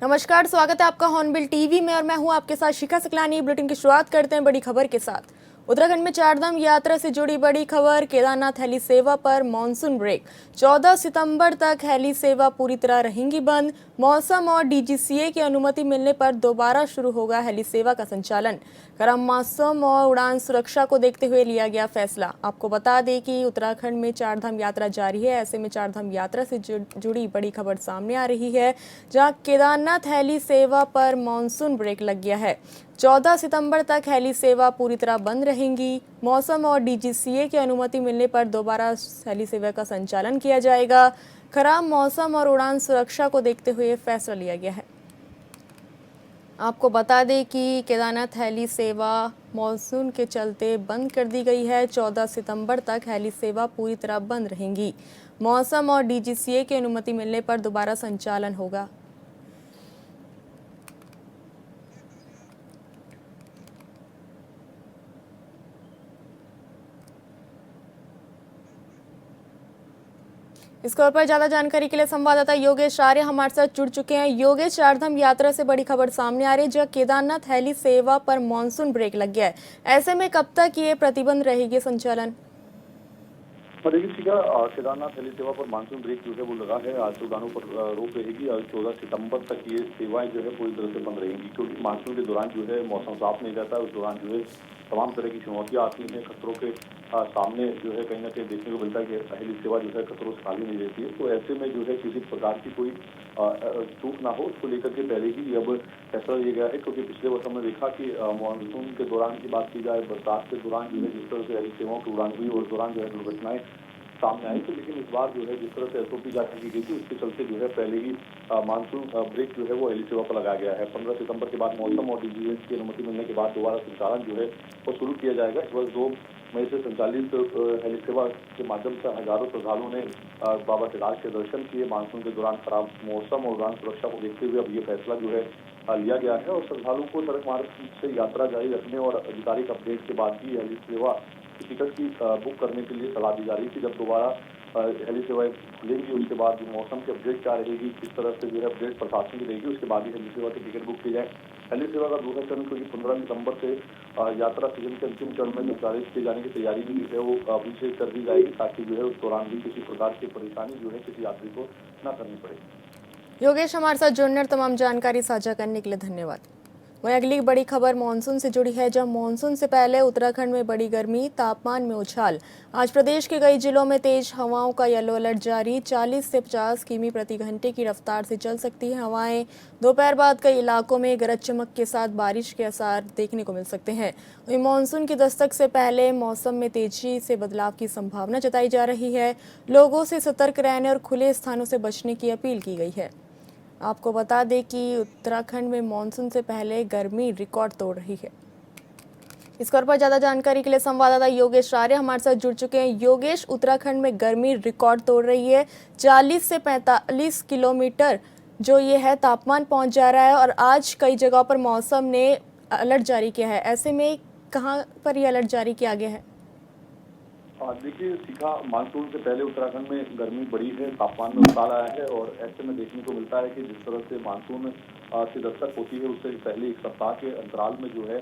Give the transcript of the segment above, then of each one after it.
नमस्कार, स्वागत है आपका हॉर्नबिल टीवी में और मैं हूं आपके साथ शिखा सकलानी। बुलेटिन की शुरुआत करते हैं बड़ी खबर के साथ। उत्तराखंड में चारधाम यात्रा से जुड़ी बड़ी खबर। केदारनाथ हेली सेवा पर मॉनसून ब्रेक। 14 सितंबर तक हेली सेवा पूरी तरह रहेंगी बंद। मौसम और डीजीसीए की अनुमति मिलने पर दोबारा शुरू होगा हेली सेवा का संचालन। खराब मौसम और उड़ान सुरक्षा को देखते हुए लिया गया फैसला। आपको बता दें कि उत्तराखंड में चारधाम यात्रा जारी है। ऐसे में चारधाम यात्रा से जुड़ी बड़ी खबर सामने आ रही है, जहां केदारनाथ हेली सेवा पर मॉनसून ब्रेक लग गया है। 14 सितंबर तक हेली सेवा पूरी तरह बंद रहेंगी। मौसम और डीजीसीए की अनुमति मिलने पर दोबारा हेली सेवा का संचालन किया जाएगा। खराब मौसम और उड़ान सुरक्षा को देखते हुए फैसला लिया गया है। आपको बता दें कि केदारनाथ हेली सेवा मॉनसून के चलते बंद कर दी गई है। 14 सितंबर तक हेली सेवा पूरी तरह बंद रहेंगी। मौसम और डीजीसीए की अनुमति मिलने पर दोबारा संचालन होगा। इस खबर पर ज्यादा जानकारी के लिए संवाददाता योगेश आर्य हमारे साथ जुड़ चुके हैं। योगेश, चारधाम यात्रा से बड़ी खबर सामने आ रही है, जहां केदारनाथ हेली सेवा पर मॉनसून ब्रेक लग गया है। ऐसे में कब तक ये प्रतिबंध रहेगी संचालन? देखिए सीखा, केदारनाथ हेली सेवा पर मानसून ब्रेक जो है वो लगा है। आज उड़ानों पर रोक रहेगी और 14 सितंबर तक ये सेवाएं जो है पूरी तरह से बंद रहेंगी, क्योंकि मानसून के दौरान जो है मौसम साफ नहीं रहता है। उस दौरान जो है तमाम तरह की चुनौतियां आती हैं। खतरों के सामने जो है कहीं ना कहीं देखने को मिलता है कि हेली सेवा जो है खतरों से खाली नहीं रहती है। तो ऐसे में जो है किसी प्रकार की कोई चूक ना हो, उसको लेकर के पहले ही अब फैसला लिया गया है। क्योंकि पिछले वर्ष हमने देखा कि मानसून के दौरान की बात की जाए, बरसात के दौरान जो है जिस तरह से हेली सेवाओं की उड़ान हुई और उस दौरान जो है दुर्घटनाएं सामने आई। तो लेकिन इस बार जो है जिस तरह से एसओपी जारी की गई थी, उसके चलते जो है पहले ही मानसून ब्रेक जो है वो हेली सेवा पर लगाया गया है। 15 सितंबर के बाद मौसम और डीजीएस की अनुमति मिलने के बाद दोबारा संचालन जो है वो शुरू किया जाएगा। इस वर्ष 2 मई से संचालित हेली सेवा के माध्यम से हजारों श्रद्धालुओं ने बाबा केदार के दर्शन किए। मानसून के दौरान खराब मौसम और उड़ान सुरक्षा को देखते हुए अब ये फैसला जो है लिया गया है और श्रद्धालुओं को सड़क मार्ग से यात्रा जारी रखने और आधिकारिक अपडेट के बाद ही हेली सेवा टिकट की बुक करने के लिए सलाह दी जा रही थी। जब दोबारा हेली सेवाएं खुलेंगी, उसके बाद मौसम की अपडेट क्या रहेगी, किस तरह से जो है अपडेट प्रशासन की रहेगी, उसके बाद ही हेली सेवा की टिकट बुक की जाए। हेली सेवा का दूसरा चरण क्योंकि 15 सितंबर से यात्रा सीजन के अंतिम चरण में निर्धारित किए जाने की तैयारी भी है वो अभी से कर दी जाएगी, ताकि जो है उस दौरान भी किसी प्रकार की परेशानी जो है किसी यात्री को न करनी पड़े। योगेश, हमारे साथ जुड़ने और तमाम जानकारी साझा करने के लिए धन्यवाद। वहीं अगली बड़ी खबर मानसून से जुड़ी है, जहां मानसून से पहले उत्तराखंड में बड़ी गर्मी, तापमान में उछाल। आज प्रदेश के कई जिलों में तेज हवाओं का येलो अलर्ट जारी। 40 से 50 किमी प्रति घंटे की रफ्तार से चल सकती है हवाएं। दोपहर बाद कई इलाकों में गरज चमक के साथ बारिश के आसार देखने को मिल सकते हैं। वहीं मानसून की दस्तक से पहले मौसम में तेजी से बदलाव की संभावना जताई जा रही है। लोगों से सतर्क रहने और खुले स्थानों से बचने की अपील की गई है। आपको बता दें कि उत्तराखंड में मानसून से पहले गर्मी रिकॉर्ड तोड़ रही है। इस खबर पर ज्यादा जानकारी के लिए संवाददाता योगेश आर्य हमारे साथ जुड़ चुके हैं। योगेश, उत्तराखंड में गर्मी रिकॉर्ड तोड़ रही है। 40 से 45 किलोमीटर जो ये है तापमान पहुंच जा रहा है और आज कई जगहों पर मौसम ने अलर्ट जारी किया है। ऐसे में कहां पर यह अलर्ट जारी किया गया है? देखिए सीखा, मानसून से पहले उत्तराखंड में गर्मी बढ़ी है, तापमान में उतार आया है और ऐसे में देखने को मिलता है कि जिस तरह से मानसून की दस्तक होती है उससे पहले एक सप्ताह के अंतराल में जो है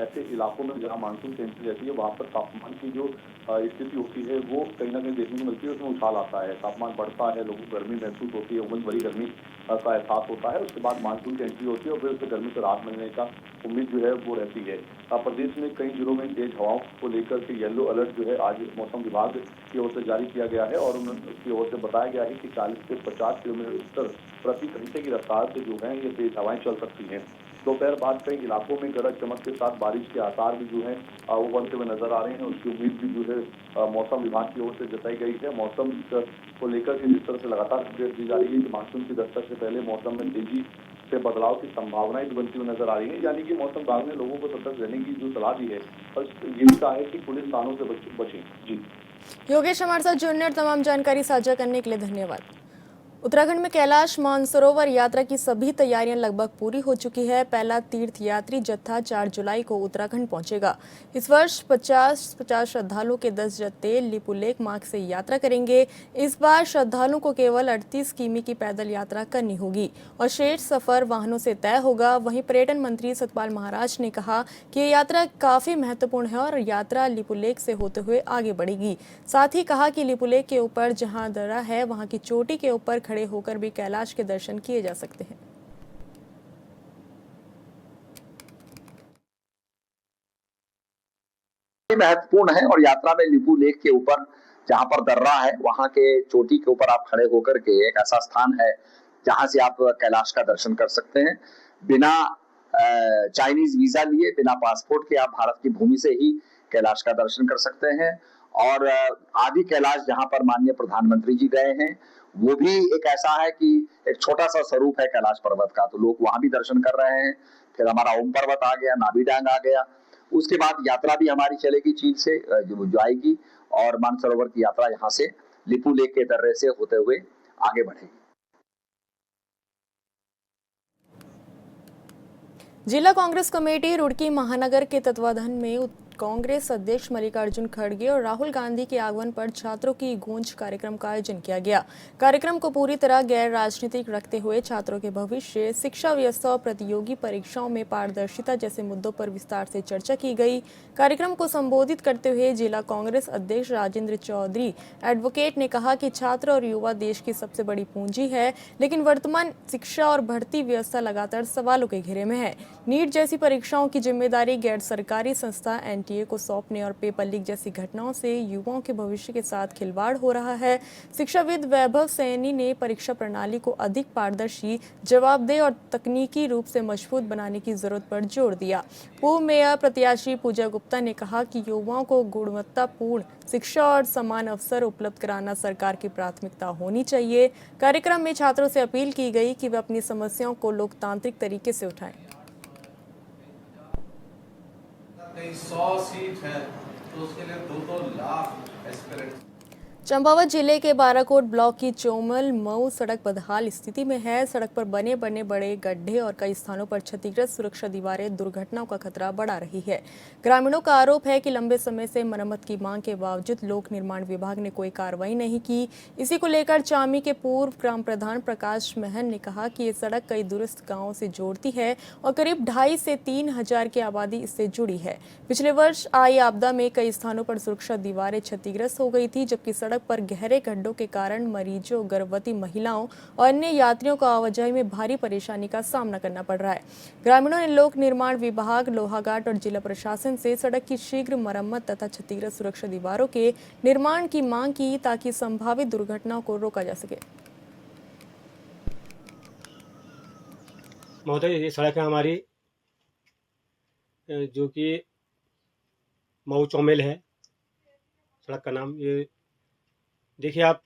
ऐसे इलाकों में जहां मानसून की एंट्री रहती है वहां पर तापमान की जो स्थिति होती है वो कहीं ना कहीं देखने को मिलती है। उसमें उछाल आता है, तापमान बढ़ता है, लोगों को गर्मी महसूस होती है, उमस भरी गर्मी का एहसास होता है। उसके बाद मानसून की एंट्री होती है और फिर उससे गर्मी से राहत मिलने का उम्मीद जो है वो रहती है। प्रदेश में कई जिलों में तेज हवाओं को लेकर के येलो अलर्ट जो है आज मौसम विभाग की ओर से जारी किया गया है और उसकी ओर से बताया गया है कि 40 से 50 किलोमीटर प्रति घंटे की रफ्तार से जो है ये तेज हवाएं चल सकती हैं। दोपहर बाद कई इलाकों में गरज चमक के साथ बारिश के आसार भी जो है वो बनते हुए नजर आ रहे हैं। उसकी उम्मीद भी जो है मौसम विभाग की ओर से जताई गई है। मौसम को लेकर के जिस तरह से लगातार अपडेट दी जा रही है कि मानसून की दस्तक से पहले मौसम में तेजी से बदलाव की संभावनाएं भी बनती हुई नजर आ रही है। यानी कि मौसम विभाग ने लोगों को सतर्क रहने की जो सलाह दी है और ये भी कहा है कि खुले स्थानों से बचें। जी योगेश, हमारे साथ जुड़ने और तमाम जानकारी साझा करने के लिए धन्यवाद। उत्तराखंड में कैलाश मानसरोवर यात्रा की सभी तैयारियां लगभग पूरी हो चुकी है। पहला तीर्थयात्री जत्था 4 जुलाई को उत्तराखंड पहुंचेगा। इस वर्ष 50 श्रद्धालुओं के 10 जत्थे लिपुलेख मार्ग से यात्रा करेंगे। इस बार श्रद्धालुओं को केवल 38 किमी की पैदल यात्रा करनी होगी और शेष सफर वाहनों से तय होगा। वहीं पर्यटन मंत्री सतपाल महाराज ने कहा कि ये यात्रा काफी महत्वपूर्ण है और यात्रा लिपुलेख से होते हुए आगे बढ़ेगी। साथ ही कहा कि लिपुलेख के ऊपर जहां दर्रा है वहां की चोटी के ऊपर खड़े होकर भी कैलाश के दर्शन किए जा सकते हैं। महत्वपूर्ण है और यात्रा में लिपू लेक के ऊपर जहां पर दर्रा है वहां के चोटी के ऊपर आप खड़े होकर के एक ऐसा स्थान है जहां से आप कैलाश का दर्शन कर सकते हैं बिना चाइनीज वीजा लिए, बिना पासपोर्ट के आप भारत की भूमि से ही कैलाश का दर्शन कर सकते हैं। और आदि कैलाश जहां पर माननीय प्रधानमंत्री जी गए हैं वो भी एक ऐसा है कि एक छोटा सा स्वरूप है कैलाश पर्वत का, तो लोग वहां भी दर्शन कर रहे हैं। फिर हमारा ओम पर्वत आ गया, नाभी डांग आ गया, उसके बाद यात्रा भी हमारी चलेगी चीन से जो आएगी और मानसरोवर की यात्रा यहाँ से लिपू लेक के दर्रे से होते हुए आगे बढ़ेगी। जिला कांग्रेस कमेटी रुड़की महानगर के तत्वाधान में कांग्रेस अध्यक्ष मल्लिकार्जुन खड़गे और राहुल गांधी के आगमन पर छात्रों की गूंज कार्यक्रम का आयोजन किया गया। कार्यक्रम को पूरी तरह गैर राजनीतिक रखते हुए छात्रों के भविष्य, शिक्षा व्यवस्था और प्रतियोगी परीक्षाओं में पारदर्शिता जैसे मुद्दों पर विस्तार से चर्चा की गई। कार्यक्रम को संबोधित करते हुए जिला कांग्रेस अध्यक्ष राजेंद्र चौधरी एडवोकेट ने कहा कि छात्र और युवा देश की सबसे बड़ी पूंजी है, लेकिन वर्तमान शिक्षा और भर्ती व्यवस्था लगातार सवालों के घेरे में है। नीट जैसी परीक्षाओं की जिम्मेदारी गैर सरकारी संस्था एनटीए को सौंपने और पेपर लीक जैसी घटनाओं से युवाओं के भविष्य के साथ खिलवाड़ हो रहा है। शिक्षाविद वैभव सैनी ने परीक्षा प्रणाली को अधिक पारदर्शी, जवाबदेह और तकनीकी रूप से मजबूत बनाने की जरूरत पर जोर दिया। पूर्व मेयर प्रत्याशी पूजा गुप्ता ने कहा कि युवाओं को गुणवत्तापूर्ण शिक्षा और समान अवसर उपलब्ध कराना सरकार की प्राथमिकता होनी चाहिए। कार्यक्रम में छात्रों से अपील की गई कि वे अपनी समस्याओं को लोकतांत्रिक तरीके से उठाएं। कहीं 100 सीट है तो उसके लिए 2-2 लाख एस्पिरेंट। चंपावत जिले के बाराकोट ब्लॉक की चोमल मऊ सड़क बदहाल स्थिति में है। सड़क पर बने बड़े गड्ढे और कई स्थानों पर क्षतिग्रस्त सुरक्षा दीवारें दुर्घटनाओं का खतरा बढ़ा रही है। ग्रामीणों का आरोप है कि लंबे समय से मरम्मत की मांग के बावजूद लोक निर्माण विभाग ने कोई कार्रवाई नहीं की। इसी को लेकर चामी के पूर्व ग्राम प्रधान प्रकाश महन ने कहा कि ये सड़क कई दूरस्थ गाँवों से जोड़ती है और करीब 2,500 से 3,000 की आबादी इससे जुड़ी है। पिछले वर्ष आई आपदा में कई स्थानों पर सुरक्षा दीवारें क्षतिग्रस्त हो गई थी, जबकि सड़क पर गहरे गड्ढों के कारण मरीजों, गर्भवती महिलाओं और अन्य यात्रियों को आवाजाही में भारी परेशानी का सामना करना पड़ रहा है। ग्रामीणों ने लोक निर्माण विभाग, लोहाघाट और जिला प्रशासन से सड़क की शीघ्र मरम्मत तथा क्षतिग्रस्त सुरक्षा दीवारों के निर्माण की मांग की ताकि संभावित दुर्घटनाओं को रोका जा सके। महोदय, ये सड़क है हमारी जो कि मऊ चौमेल है सड़क का नाम। ये देखिए आप,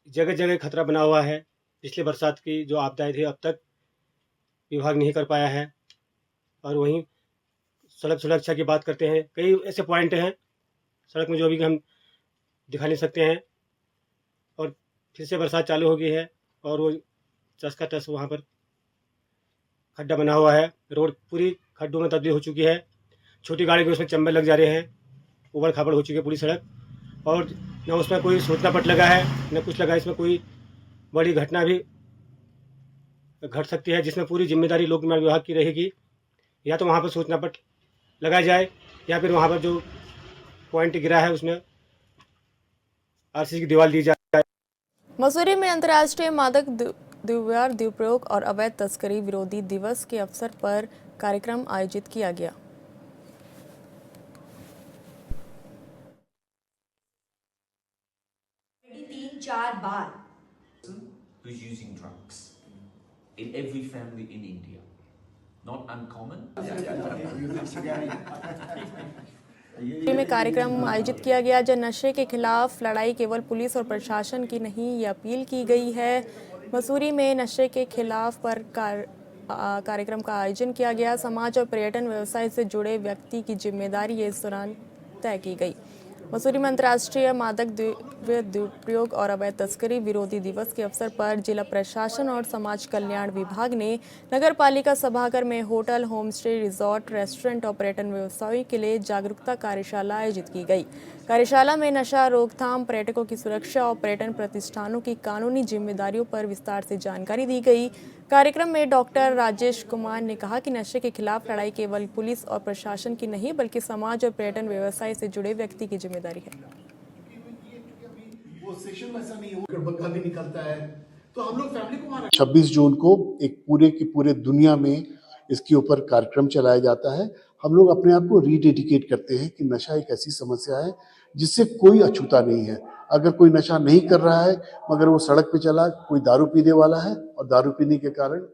जगह जगह खतरा बना हुआ है। पिछले बरसात की जो आपदाएं थी अब तक विभाग नहीं कर पाया है। और वहीं सड़क सुरक्षा की बात करते हैं, कई ऐसे पॉइंट हैं सड़क में जो अभी हम दिखा नहीं सकते हैं। और फिर से बरसात चालू हो गई है और वो टस का टस वहाँ पर खड्डा बना हुआ है। रोड पूरी खड्डों में तब्दील हो चुकी है। छोटी गाड़ी के उसमें चंबल लग जा रहे हैं। उबड़ खाबड़ हो चुकी है पूरी सड़क और न उसमें कोई सूचना पट लगा है न कुछ लगा। इसमें कोई बड़ी घटना भी घट सकती है जिसमें पूरी जिम्मेदारी लोक निर्माण विभाग की रहेगी। या तो वहाँ पर सूचना पट लगाया जाए या फिर वहाँ पर जो पॉइंट गिरा है उसमें आरसीसी की दीवार दी जाए। मसूरी में अंतर्राष्ट्रीय मादक दुरुपयोग और अवैध तस्करी विरोधी दिवस के अवसर पर कार्यक्रम आयोजित किया गया। 3-4 बार who's using drugs in every family in India. Not uncommon. में कार्यक्रम आयोजित किया गया जब नशे के खिलाफ लड़ाई केवल पुलिस और प्रशासन की नहीं, ये अपील की गई है। मसूरी में नशे के खिलाफ पर कार्यक्रम का आयोजन किया गया। समाज और पर्यटन व्यवसाय से जुड़े व्यक्ति की जिम्मेदारी इस दौरान तय की गई। मसूरी में अंतर्राष्ट्रीय मादक द्रव्य दुरुपयोग और अवैध तस्करी विरोधी दिवस के अवसर पर जिला प्रशासन और समाज कल्याण विभाग ने नगर पालिका सभागार में hotel, home stay, resort, restaurant और पर्यटन व्यवसायियों के लिए जागरूकता कार्यशाला आयोजित की गई। कार्यशाला में नशा रोकथाम, पर्यटकों की सुरक्षा और पर्यटन प्रतिष्ठानों की कानूनी जिम्मेदारियों पर विस्तार से जानकारी दी गई। कार्यक्रम में डॉक्टर राजेश कुमार ने कहा कि नशे के खिलाफ लड़ाई केवल पुलिस और प्रशासन की नहीं बल्कि समाज और पर्यटन व्यवसाय से जुड़े व्यक्ति की जिम्मेदारी है। वो सेशन वैसा नहीं हो, गड़बड़ भी निकलता है, तो हम लोग फैमिली को माना। 26 जून को एक पूरे की पूरे दुनिया में इसके ऊपर कार्यक्रम चलाया जाता है। हम लोग अपने आप को रीडेडिकेट करते हैं कि नशा एक ऐसी समस्या है जिससे कोई अछूता नहीं है। अगर कोई नशा नहीं कर रहा है मगर वो सड़क पे चला, कोई दारू पीने वाला है और दारू पीने के कारण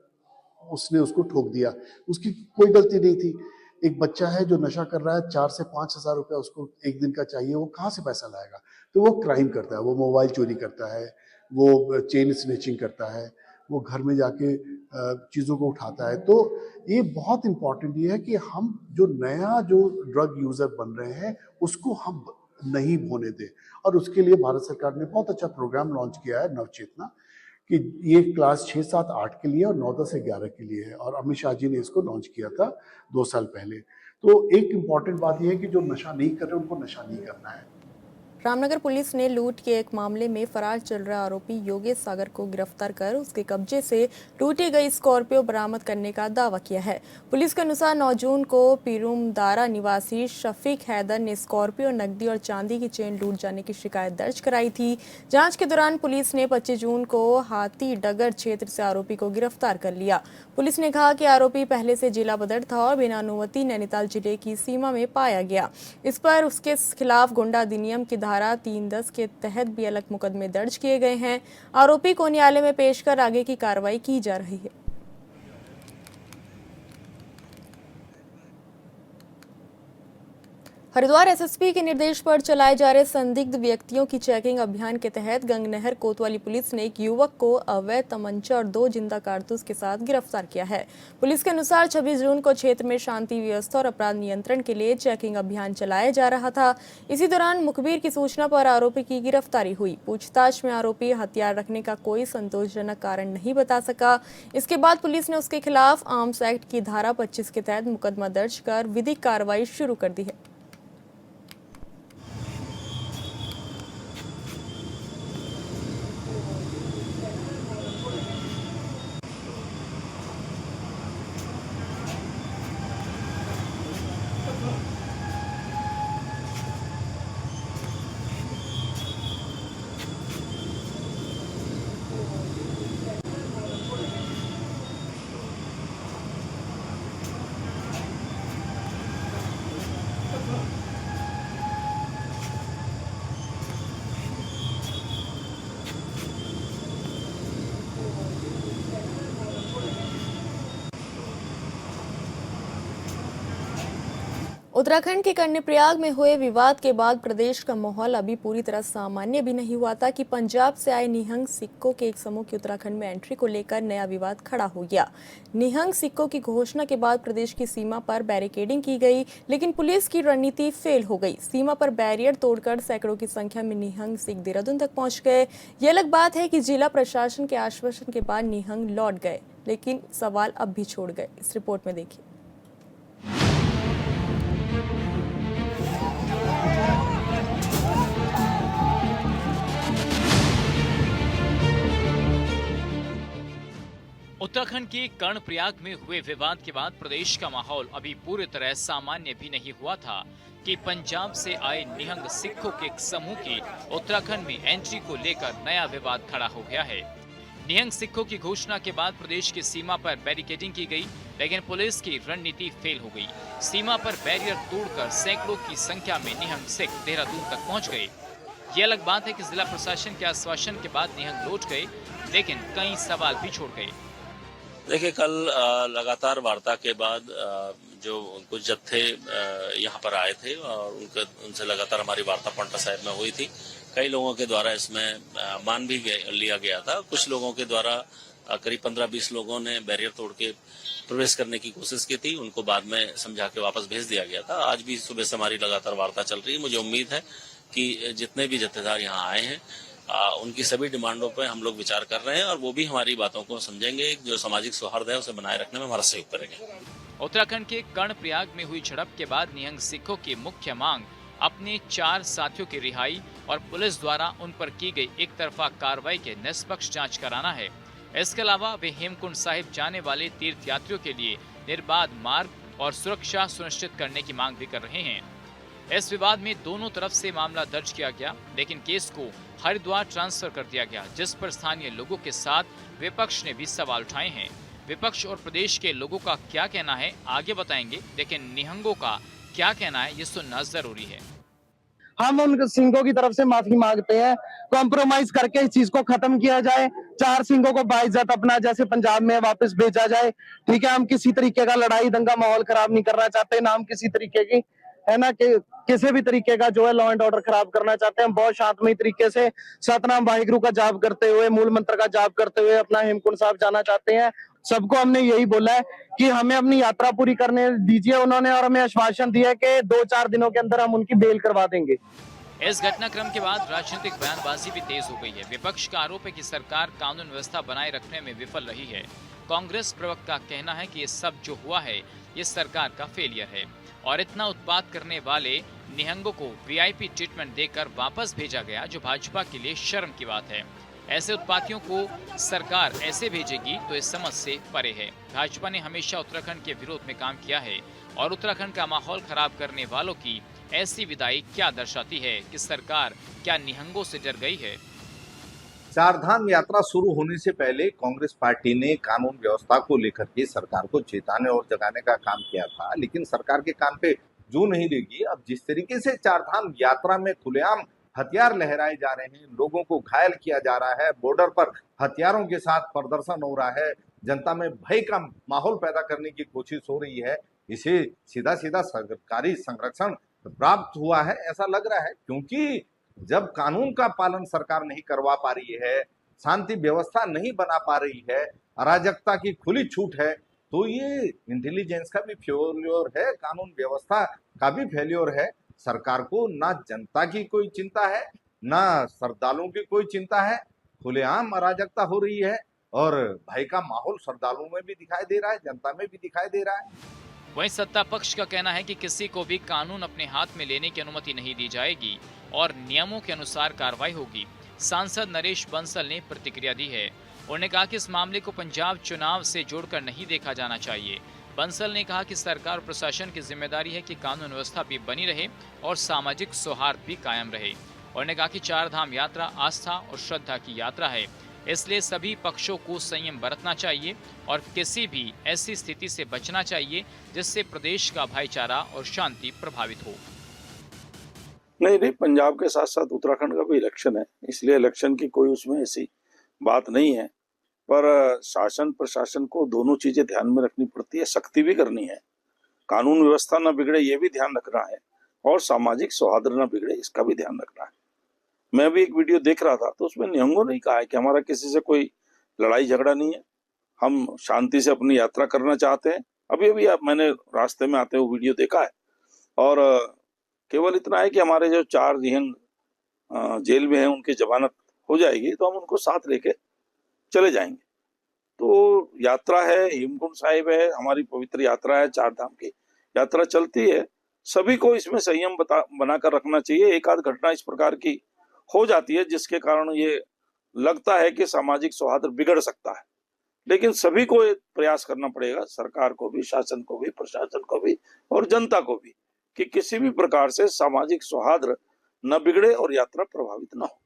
उसने उसको ठोक दिया, उसकी कोई गलती नहीं थी। एक बच्चा है जो नशा कर रहा है, 4 से 5 हजार रुपया उसको एक दिन का चाहिए, वो कहाँ से पैसा लाएगा? तो वो क्राइम करता है, वो मोबाइल चोरी करता है, वो चेन स्नैचिंग करता है, वो घर में जाके चीज़ों को उठाता है। तो ये बहुत इम्पोर्टेंट ये है कि हम जो नया जो ड्रग यूज़र बन रहे हैं उसको हम नहीं होने दें। और उसके लिए भारत सरकार ने बहुत अच्छा प्रोग्राम लॉन्च किया है, नवचेतना, कि ये क्लास 6, 7, 8 के लिए और 9, 10 से 11 के लिए है। और अमित शाह जी ने इसको लॉन्च किया था 2 साल पहले। तो एक इम्पॉर्टेंट बात यह है कि जो नशा नहीं कर रहे उनको नशा नहीं करना है। रामनगर पुलिस ने लूट के एक मामले में फरार चल रहा आरोपी योगेश सागर को गिरफ्तार कर उसके कब्जे से लूटी गई स्कॉर्पियो बरामद करने का दावा किया है। पुलिस के अनुसार 9 जून को पीरूमदारा निवासी शफीक हैदर ने स्कॉर्पियो, नकदी और चांदी की चेन लूट जाने की शिकायत दर्ज कराई थी। जांच के दौरान पुलिस ने 25 जून को हाथी डगर क्षेत्र से आरोपी को गिरफ्तार कर लिया। पुलिस ने कहा कि आरोपी पहले से जिला बदर था और बिना अनुमति नैनीताल जिले की सीमा में पाया गया। इस पर उसके खिलाफ गुंडा अधिनियम की धारा 310 के तहत भी अलग मुकदमे दर्ज किए गए हैं। आरोपी को न्यायालय में पेश कर आगे की कार्रवाई की जा रही है। हरिद्वार एसएसपी के निर्देश पर चलाए जा रहे संदिग्ध व्यक्तियों की चेकिंग अभियान के तहत गंगनहर कोतवाली पुलिस ने एक युवक को अवैध तमंचा और 2 जिंदा कारतूस के साथ गिरफ्तार किया है। पुलिस के अनुसार 26 जून को क्षेत्र में शांति व्यवस्था और अपराध नियंत्रण के लिए चेकिंग अभियान चलाया जा रहा था। इसी दौरान मुखबिर की सूचना पर आरोपी की गिरफ्तारी हुई। पूछताछ में आरोपी हथियार रखने का कोई संतोषजनक कारण नहीं बता सका। इसके बाद पुलिस ने उसके खिलाफ आर्म्स एक्ट की धारा 25 के तहत मुकदमा दर्ज कर विधिक कार्रवाई शुरू कर दी है। उत्तराखंड के कर्णप्रयाग में हुए विवाद के बाद प्रदेश का माहौल अभी पूरी तरह सामान्य भी नहीं हुआ था कि पंजाब से आए निहंग सिखों के एक समूह की उत्तराखंड में एंट्री को लेकर नया विवाद खड़ा हो गया। निहंग सिखों की घोषणा के बाद प्रदेश की सीमा पर बैरिकेडिंग की गई, लेकिन पुलिस की रणनीति फेल हो गई। सीमा पर बैरियर तोड़कर सैकड़ों की संख्या में निहंग सिख देहरादून तक पहुंच गए। ये अलग बात है कि जिला प्रशासन के आश्वासन के बाद निहंग लौट गए, लेकिन सवाल अब भी छोड़ गए। इस रिपोर्ट में देखिए। उत्तराखंड के कर्णप्रयाग में हुए विवाद के बाद प्रदेश का माहौल अभी पूरी तरह सामान्य भी नहीं हुआ था कि पंजाब से आए निहंग सिखों के एक समूह की उत्तराखंड में एंट्री को लेकर नया विवाद खड़ा हो गया है। निहंग सिखों की घोषणा के बाद प्रदेश की सीमा पर बैरिकेडिंग की गई, लेकिन पुलिस की रणनीति फेल हो गई। सीमा पर बैरियर तोड़कर सैकड़ों की संख्या में निहंग सिख देहरादून तक पहुंच गए। ये अलग बात है कि जिला प्रशासन के आश्वासन के बाद निहंग लौट गए, लेकिन कई सवाल भी छोड़ गए। देखिए, कल लगातार वार्ता के बाद जो कुछ जत्थे यहाँ पर आए थे और उनसे लगातार हमारी वार्ता पांटा साहिब में हुई थी। कई लोगों के द्वारा इसमें मान भी लिया गया था। कुछ लोगों के द्वारा करीब 15-20 लोगों ने बैरियर तोड़ के प्रवेश करने की कोशिश की थी, उनको बाद में समझा के वापस भेज दिया गया था। आज भी सुबह से हमारी लगातार वार्ता चल रही है। मुझे उम्मीद है कि जितने भी जत्थेदार यहाँ आए हैं उनकी सभी डिमांडों पर हम लोग विचार कर रहे हैं और वो भी हमारी बातों को समझेंगे। जो सामाजिक सौहार्द है उसे बनाए रखने में हमारा सहयोग करेंगे। उत्तराखंड के कर्णप्रयाग में हुई झड़प के बाद निहंग सिखों की मुख्य मांग अपने 4 साथियों की रिहाई और पुलिस द्वारा उन पर की गई एक तरफा कार्रवाई के निष्पक्ष जांच कराना है। इसके अलावा वे हेमकुंड साहिब जाने वाले तीर्थ यात्रियों के लिए निर्बाध मार्ग और सुरक्षा सुनिश्चित करने की मांग भी कर रहे हैं। इस विवाद में दोनों तरफ से मामला दर्ज किया गया, लेकिन केस को हरिद्वार ट्रांसफर कर दिया गया, जिस पर स्थानीय लोगों के साथ विपक्ष ने भी सवाल उठाए हैं। विपक्ष और प्रदेश के लोगों का क्या कहना है आगे बताएंगे, लेकिन निहंगों का क्या कहना है ये सुनना जरूरी है। हम उन सिंहों की तरफ से माफी मांगते हैं, कॉम्प्रोमाइज करके इस चीज को खत्म किया जाए। 4 सिंहों को बाइज्जत अपना जैसे पंजाब में वापस भेजा जाए। ठीक है, हम किसी तरीके का लड़ाई दंगा माहौल खराब नहीं करना चाहते, ना हम किसी तरीके की है ना कि किसी भी तरीके का जो है लॉ एंड ऑर्डर खराब करना चाहते हैं। हम बहुत शांतमय तरीके से सतनाम वाहिगुरु का जाप करते हुए, मूल मंत्र का जाप करते हुए अपना हेमकुंड साहिब जाना चाहते हैं। सबको हमने यही बोला है कि हमें अपनी यात्रा पूरी करने दीजिए उन्होंने, और हमें आश्वासन दिया है कि 2-4 दिनों के अंदर हम उनकी बेल करवा देंगे। इस घटनाक्रम के बाद राजनीतिक बयानबाजी भी तेज हो गई है। विपक्ष का आरोप है कि सरकार कानून व्यवस्था बनाए रखने में विफल रही है। कांग्रेस प्रवक्ता का कहना है कि ये सब जो हुआ है ये सरकार का फेलियर है और इतना उत्पात करने वाले निहंगों को वीआईपी ट्रीटमेंट देकर वापस भेजा गया, जो भाजपा के लिए शर्म की बात है। ऐसे उत्पातियों को सरकार ऐसे भेजेगी तो इस समझ से परे है। भाजपा ने हमेशा उत्तराखंड के विरोध में काम किया है और उत्तराखंड का माहौल खराब करने वालों की ऐसी विदाई क्या दर्शाती है कि सरकार क्या निहंगों से डर गई है। चारधाम यात्रा शुरू होने से पहले कांग्रेस पार्टी ने कानून व्यवस्था को लेकर के सरकार को चेताने और जगाने का काम किया था, लेकिन सरकार के कान पे जू नहीं देगी। अब जिस तरीके से चारधाम यात्रा में खुलेआम हथियार लहराए जा रहे हैं, लोगों को घायल किया जा रहा है, बॉर्डर पर हथियारों के साथ प्रदर्शन हो रहा है, जनता में भय का माहौल पैदा करने की कोशिश हो रही है, इसे सीधा सीधा सरकारी संरक्षण प्राप्त हुआ है ऐसा लग रहा है। क्योंकि जब कानून का पालन सरकार नहीं करवा पा रही है, शांति व्यवस्था नहीं बना पा रही है, अराजकता की खुली छूट है, तो ये इंटेलिजेंस का भी फेल्योर है, कानून व्यवस्था का भी फेल्योर है। सरकार को ना जनता की कोई चिंता है, ना श्रद्धालुओं की कोई चिंता है। खुलेआम अराजकता हो रही है और भय का माहौल श्रद्धालुओं में भी दिखाई दे रहा है, जनता में भी दिखाई दे रहा है। वहीं सत्ता पक्ष का कहना है कि किसी को भी कानून अपने हाथ में लेने की अनुमति नहीं दी जाएगी और नियमों के अनुसार कार्रवाई होगी। सांसद नरेश बंसल ने प्रतिक्रिया दी है। उन्होंने कहा कि इस मामले को पंजाब चुनाव से जोड़कर नहीं देखा जाना चाहिए। बंसल ने कहा कि सरकार और प्रशासन की जिम्मेदारी है कि कानून व्यवस्था भी बनी रहे और सामाजिक सौहार्द भी कायम रहे। उन्होंने कहा कि चारधाम यात्रा आस्था और श्रद्धा की यात्रा है, इसलिए सभी पक्षों को संयम बरतना चाहिए और किसी भी ऐसी स्थिति से बचना चाहिए जिससे प्रदेश का भाईचारा और शांति प्रभावित हो। नहीं, पंजाब के साथ साथ उत्तराखंड का भी इलेक्शन है, इसलिए इलेक्शन की कोई उसमें ऐसी बात नहीं है, पर शासन प्रशासन को दोनों चीजें ध्यान में रखनी पड़ती है, सख्ती भी करनी है, कानून व्यवस्था न बिगड़े ये भी ध्यान रखना है और सामाजिक सौहार्द न बिगड़े इसका भी ध्यान रखना है। मैं भी एक वीडियो देख रहा था तो उसमें निहंगों ने कहा है कि हमारा किसी से कोई लड़ाई झगड़ा नहीं है, हम शांति से अपनी यात्रा करना चाहते हैं। अभी मैंने रास्ते में आते हुए वीडियो देखा है और केवल इतना है कि हमारे जो 4 निहंग जेल में हैं उनकी जमानत हो जाएगी तो हम उनको साथ लेके चले जाएंगे। तो यात्रा है, हेमकुंड साहिब है, हमारी पवित्र यात्रा है, चारधाम की यात्रा चलती है, सभी को इसमें संयम बनाकर रखना चाहिए। एक आध घटना इस प्रकार की हो जाती है जिसके कारण ये लगता है कि सामाजिक सौहार्द बिगड़ सकता है, लेकिन सभी को प्रयास करना पड़ेगा, सरकार को भी, शासन को भी, प्रशासन को भी और जनता को भी, कि किसी भी प्रकार से सामाजिक सौहार्द न बिगड़े और यात्रा प्रभावित न हो।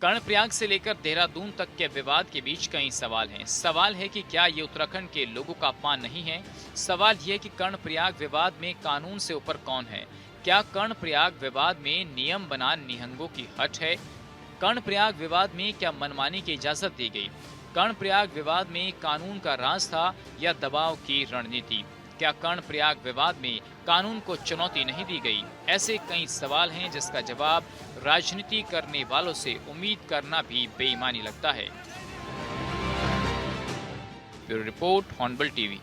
कर्णप्रयाग से लेकर देहरादून तक के विवाद के बीच कई सवाल हैं। सवाल है कि क्या ये उत्तराखंड के लोगों का अपमान नहीं है? सवाल ये है कि कर्णप्रयाग विवाद में कानून से ऊपर कौन है? क्या कर्णप्रयाग विवाद में नियम बना निहंगों की हट है? कर्णप्रयाग विवाद में क्या मनमानी की इजाजत दी गई? कर्णप्रयाग विवाद में कानून का राज था या दबाव की रणनीति? क्या कर्णप्रयाग विवाद में कानून को चुनौती नहीं दी गई? ऐसे कई सवाल हैं जिसका जवाब राजनीति करने वालों से उम्मीद करना भी बेईमानी लगता है। Bureau report, hornbill TV.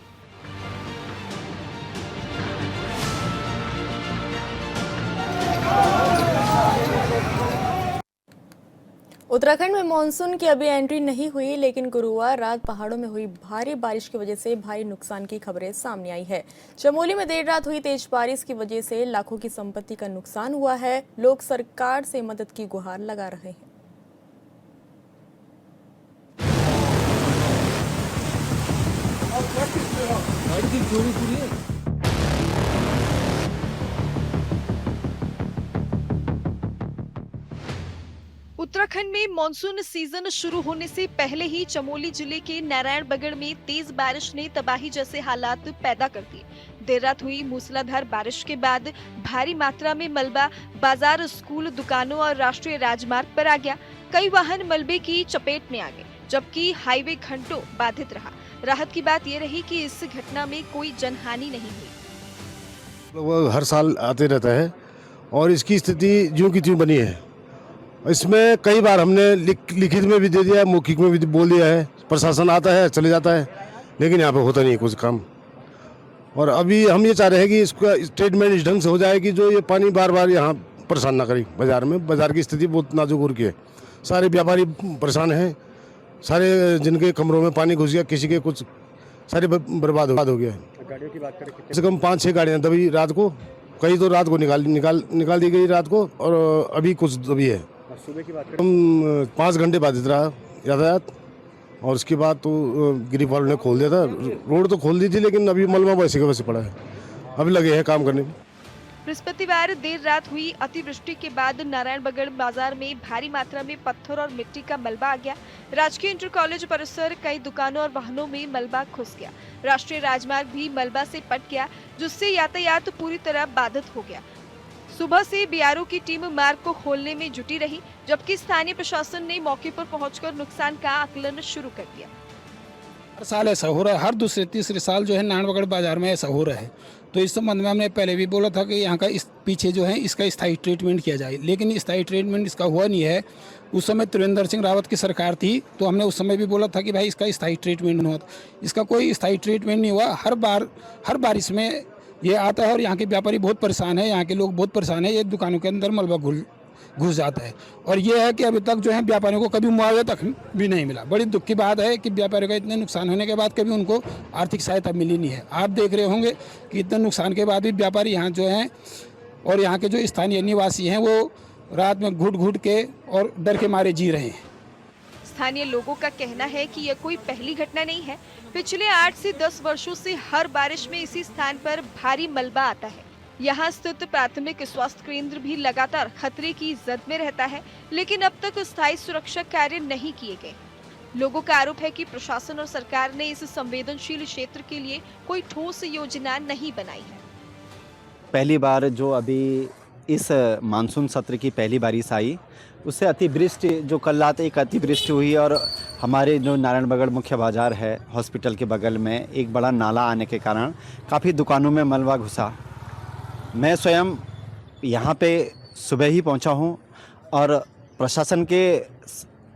Uttarakhand में मानसून की अभी एंट्री नहीं हुई, लेकिन गुरुवार रात पहाड़ों में हुई भारी बारिश की वजह से भारी नुकसान की खबरें सामने आई है। चमोली में देर रात हुई तेज बारिश की वजह से लाखों की संपत्ति का नुकसान हुआ है। लोग सरकार से मदद की गुहार लगा रहे हैं। उत्तराखंड में मानसून सीजन शुरू होने से पहले ही चमोली जिले के नारायणबगड़ में तेज बारिश ने तबाही जैसे हालात पैदा कर दिए। देर रात हुई मूसलाधार बारिश के बाद भारी मात्रा में मलबा बाजार, स्कूल, दुकानों और राष्ट्रीय राजमार्ग पर आ गया। कई वाहन मलबे की चपेट में आ गए, जबकि हाईवे घंटों बाधित रहा। राहत की बात यह रही कि इस घटना में कोई जनहानि नहीं हुई। वो हर साल आते रहता है और इसकी स्थिति ज्यों की त्यों बनी है। इसमें कई बार हमने लिखित में भी दे दिया है, मौखिक में भी बोल दिया है। प्रशासन आता है, चले जाता है, लेकिन यहाँ पे होता नहीं कुछ काम। और अभी हम ये चाह रहे हैं कि इसका स्टेटमेंट इस ढंग से हो जाए कि जो ये पानी बार बार यहाँ परेशान ना करे। बाजार में बाजार की स्थिति बहुत नाजुक हो रही है। सारे व्यापारी परेशान हैं, सारे जिनके कमरों में पानी घुस गया, किसी के कुछ सारे बर्बाद हो गया है। गाड़ियों की बात करें, कम से कम 5-6 गाड़ियाँ दबी रात को, कई तो रात को निकाल दी गई रात को, और अभी कुछ दबी है। सुबह की बात करें, 5 घंटे बाधित रहा यातायात, और उसके बाद तो गिरिफ वालों ने खोल दिया था। रोड तो खोल दी थी, लेकिन अभी मलबा वैसे का वैसे पड़ा है। अभी लगे हैं काम करने में। बृहस्पतिवार देर रात हुई अतिवृष्टि के बाद नारायणबगड़ बाजार में भारी मात्रा में पत्थर और मिट्टी का मलबा आ गया। राजकीय इंटर कॉलेज परिसर, कई दुकानों और वाहनों में मलबा घुस गया। राष्ट्रीय राजमार्ग भी मलबा से पट गया, जिससे यातायात पूरी तरह बाधित हो गया। सुबह से बीआरओ की टीम मार्ग को खोलने में जुटी रही, जबकि स्थानीय प्रशासन ने मौके पर पहुंचकर नुकसान का आकलन शुरू कर दिया। हर साल ऐसा हो रहा है, हर दूसरे तीसरे साल जो है नारायणबगड़ बाजार में ऐसा हो रहा है। तो इस संबंध में हमने पहले भी बोला था कि यहाँ का इस पीछे जो है इसका स्थायी ट्रीटमेंट किया जाए, लेकिन स्थायी ट्रीटमेंट इसका हुआ नहीं है। उस समय त्रिवेंद्र सिंह रावत की सरकार थी, तो हमने उस समय भी बोला था कि भाई इसका स्थायी ट्रीटमेंट हुआ। इसका कोई स्थायी ट्रीटमेंट नहीं हुआ। हर बारिश में ये आता है और यहाँ के व्यापारी बहुत परेशान है, यहाँ के लोग बहुत परेशान है। ये दुकानों के अंदर मलबा घुस जाता है, और ये है कि अभी तक जो है व्यापारियों को कभी मुआवजा तक भी नहीं मिला। बड़ी दुख की बात है कि व्यापारियों का इतने नुकसान होने के बाद कभी उनको आर्थिक सहायता मिली नहीं है। आप देख रहे होंगे कि इतने नुकसान के बाद भी व्यापारी यहाँ जो हैं और यहाँ के जो स्थानीय निवासी हैं वो रात में घुट के और डर के मारे जी रहे हैं। स्थानीय लोगों का कहना है कि यह कोई पहली घटना नहीं है। पिछले 8 से 10 वर्षों से हर बारिश में इसी स्थान पर भारी मलबा आता है। यहाँ स्थित प्राथमिक स्वास्थ्य केंद्र भी लगातार खतरे की जद में रहता है, लेकिन अब तक स्थायी सुरक्षा कार्य नहीं किए गए। लोगों का आरोप है कि प्रशासन और सरकार ने इस संवेदनशील क्षेत्र के लिए कोई ठोस योजना नहीं बनाई है। पहली बार जो अभी इस मानसून सत्र की पहली बारिश आई, उससे अतिवृष्टि, जो कल रात एक अतिवृष्टि हुई और हमारे जो नारायणबगड़ मुख्य बाजार है, हॉस्पिटल के बगल में एक बड़ा नाला आने के कारण काफ़ी दुकानों में मलबा घुसा। मैं स्वयं यहाँ पे सुबह ही पहुँचा हूँ, और प्रशासन के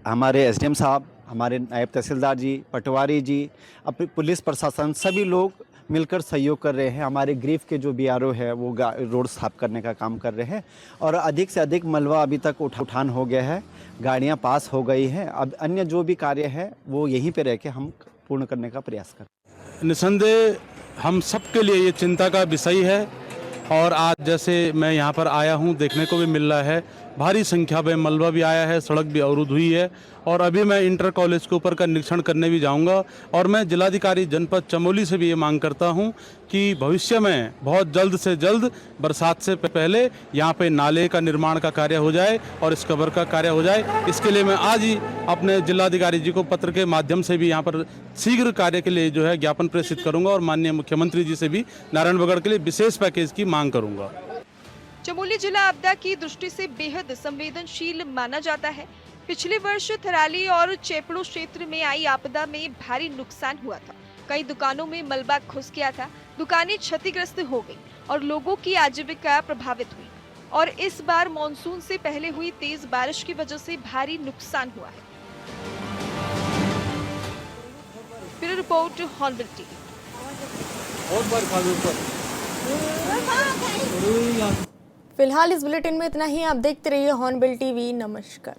हमारे एसडीएम साहब, हमारे नायब तहसीलदार जी, पटवारी जी, अपनी पुलिस प्रशासन, सभी लोग मिलकर सहयोग कर रहे हैं। हमारे ग्रीफ के जो बीआरओ है वो रोड साफ करने का काम कर रहे हैं, और अधिक से अधिक मलबा अभी तक उठान हो गया है, गाड़ियां पास हो गई हैं। अब अन्य जो भी कार्य है वो यहीं पे रह के हम पूर्ण करने का प्रयास करें। निसंदेह हम सबके लिए ये चिंता का विषय है, और आज जैसे मैं यहाँ पर आया हूँ देखने को भी मिल रहा है, भारी संख्या में मलबा भी आया है, सड़क भी अवरुद्ध हुई है। और अभी मैं इंटर कॉलेज के ऊपर का निरीक्षण करने भी जाऊंगा, और मैं जिलाधिकारी जनपद चमोली से भी ये मांग करता हूं कि भविष्य में बहुत जल्द से जल्द बरसात से पहले यहाँ पे नाले का निर्माण का कार्य हो जाए और इस कवर का कार्य हो जाए। इसके लिए मैं आज ही अपने जिलाधिकारी जी को पत्र के माध्यम से भी यहाँ पर शीघ्र कार्य के लिए जो है ज्ञापन प्रेषित करूँगा, और माननीय मुख्यमंत्री जी से भी नारायणबगड़ के लिए विशेष पैकेज की मांग करूँगा। चमोली जिला आपदा की दृष्टि से बेहद संवेदनशील माना जाता है। पिछले वर्ष थराली और चेपड़ो क्षेत्र में आई आपदा में भारी नुकसान हुआ था। कई दुकानों में मलबा घुस गया था, दुकानें क्षतिग्रस्त हो गईं और लोगों की आजीविका प्रभावित हुई। और इस बार मानसून से पहले हुई तेज बारिश की वजह से भारी नुकसान हुआ है। Bureau report, hornbill TV. फिलहाल इस बुलेटिन में इतना ही। आप देखते रहिए हॉर्नबिल टीवी। नमस्कार।